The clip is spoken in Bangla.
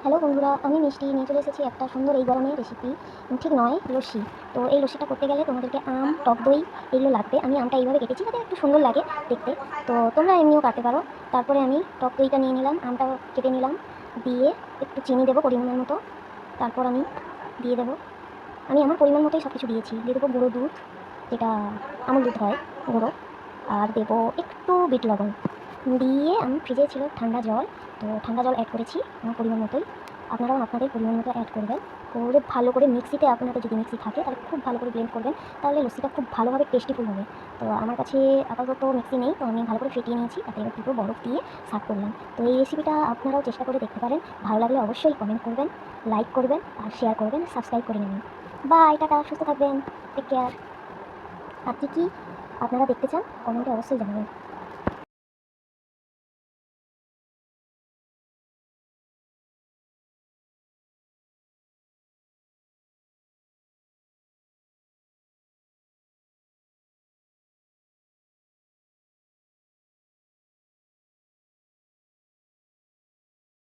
হ্যালো বন্ধুরা, আমি মিষ্টি নিয়ে চলে এসেছি একটা সুন্দর এই গরমে রেসিপি। ঠিক নয়, লস্যি। তো এই লস্যিটা করতে গেলে তোমাদেরকে আম, টক দই এগুলো লাগবে। আমি আমটা এইভাবে কেটেছি যাতে একটু সুন্দর লাগে দেখতে। তো তোমরা এমনিও কাটতে পারো। তারপরে আমি টক দইটা নিয়ে নিলাম, আমটা কেটে নিলাম, দিয়ে একটু চিনি দেবো পরিমাণের মতো। তারপর আমি দিয়ে দেবো, আমি আমার পরিমাণ মতোই সব কিছু দিয়েছি। দিয়ে দেবো গুঁড়ো দুধ, যেটা আমুল দুধ হয় গুঁড়ো। আর দেবো একটু বিট লবণ। দিয়ে আমি ফ্রিজে ছিল ঠান্ডা জল, তো ঠান্ডা জল অ্যাড করেছি আমার পরিমাণ মতোই। আপনারাও আপনাদের পরিমাণ মতো অ্যাড করবেন। করে ভালো করে মিক্সিতে, আপনাদের যদি মিক্সি থাকে তাহলে খুব ভালো করে ব্লেন্ড করবেন, তাহলে লস্যিটা খুব ভালোভাবে টেস্টিফুল হবে। তো আমার কাছে আপাতত মিক্সি নেই, তো আমি ভালো করে ফেটিয়ে নিয়েছি, তাতে এবার দুটো বরফ দিয়ে সার্ভ করলাম। তো এই রেসিপিটা আপনারাও চেষ্টা করে দেখতে পারেন। ভালো লাগলে অবশ্যই কমেন্ট করবেন, লাইক করবেন আর শেয়ার করবেন, সাবস্ক্রাইব করে নেবেন। বাই, টাটা, সুস্থ থাকবেন, টেক কেয়ার। আর কী কী আপনারা দেখতে চান কমেন্টে অবশ্যই জানাবেন।